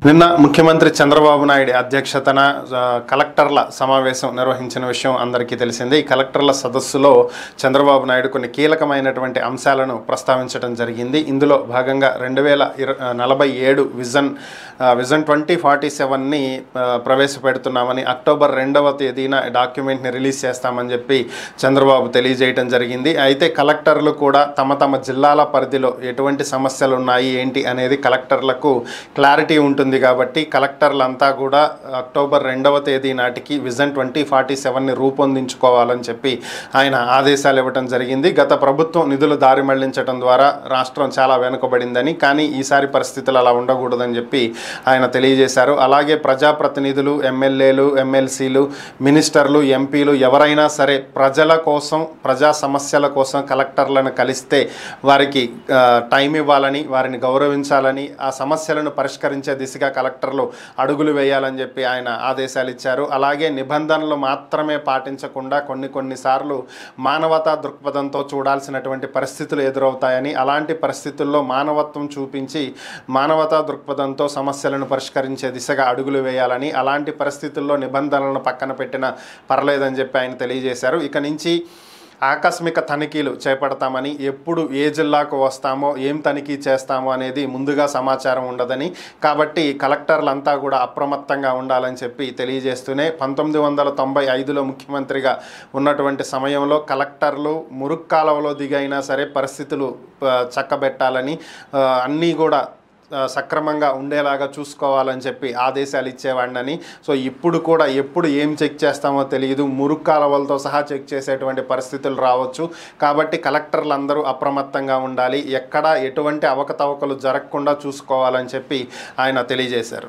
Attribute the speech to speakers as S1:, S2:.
S1: నిన్న ముఖ్యమంత్రి చంద్రబాబు నాయుడు అధ్యక్షతన కలెక్టర్ల సమావేశం నిర్వహించిన విషయం అందరికీ తెలిసిందే. ఈ కలెక్టర్ల సదస్సులో చంద్రబాబు నాయుడు కొన్ని కీలకమైనటువంటి అంశాలను ప్రస్తావించడం జరిగింది. ఇందులో భాగంగా 2047 విజన్ 2047ని ప్రవేశపెడుతున్నామని, అక్టోబర్ 2వ తేదీన డాక్యుమెంట్ని రిలీజ్ చేస్తామని చెప్పి చంద్రబాబు తెలియజేయడం జరిగింది. అయితే కలెక్టర్లు కూడా తమ జిల్లాల పరిధిలో ఎటువంటి సమస్యలు ఉన్నాయి ఏంటి అనేది కలెక్టర్లకు క్లారిటీ ఉంటుంది కాబట్టి కలెక్టర్లంతా కూడా అక్టోబర్ 2వ తేదీ నాటికి విజన్ 2047ని రూపొందించుకోవాలని చెప్పి ఆయన ఆదేశాలు ఇవ్వడం జరిగింది. గత ప్రభుత్వం నిధులు దారి మళ్లించడం ద్వారా రాష్ట్రం చాలా వెనుకబడిందని, కానీ ఈసారి పరిస్థితులు అలా ఉండకూడదని చెప్పి ఆయన తెలియజేశారు. అలాగే ప్రజాప్రతినిధులు, ఎమ్మెల్యేలు, ఎమ్మెల్సీలు, మినిస్టర్లు, ఎంపీలు ఎవరైనా సరే ప్రజల కోసం, ప్రజా సమస్యల కోసం కలెక్టర్లను కలిస్తే వారికి టైం ఇవ్వాలని, వారిని గౌరవించాలని, ఆ సమస్యలను పరిష్కరించే దిశగా కలెక్టర్లు అడుగులు వేయాలని చెప్పి ఆయన ఆదేశాలు ఇచ్చారు. అలాగే నిబంధనలు మాత్రమే పాటించకుండా కొన్నిసార్లు మానవతా దృక్పథంతో చూడాల్సినటువంటి పరిస్థితులు ఎదురవుతాయని, అలాంటి పరిస్థితుల్లో మానవత్వం చూపించి మానవతా దృక్పథంతో సమస్యలను పరిష్కరించే దిశగా అడుగులు వేయాలని, అలాంటి పరిస్థితుల్లో నిబంధనలను పక్కన పెట్టినా పర్లేదని చెప్పి ఆయన తెలియజేశారు. ఇక నుంచి ఆకస్మిక తనిఖీలు చేపడతామని, ఎప్పుడు ఏ జిల్లాకు వస్తామో, ఏం తనిఖీ చేస్తామో అనేది ముందుగా సమాచారం ఉండదని, కాబట్టి కలెక్టర్లంతా కూడా అప్రమత్తంగా ఉండాలని చెప్పి తెలియజేస్తూనే 1995లో ముఖ్యమంత్రిగా ఉన్నటువంటి సమయంలో కలెక్టర్లు మురుక్కాలవలో దిగైనా సరే పరిస్థితులు చక్కబెట్టాలని, అన్నీ కూడా సక్రమంగా ఉండేలాగా చూసుకోవాలని చెప్పి ఆదేశాలు ఇచ్చేవాడినని, సో ఇప్పుడు కూడా ఎప్పుడు ఏం చెక్ చేస్తామో తెలియదు, మురుక్కాలవలతో సహా చెక్ చేసేటువంటి పరిస్థితులు రావచ్చు. కాబట్టి కలెక్టర్లందరూ అప్రమత్తంగా ఉండాలి, ఎక్కడ ఎటువంటి అవకతవకలు జరగకుండా చూసుకోవాలని చెప్పి ఆయన తెలియజేశారు.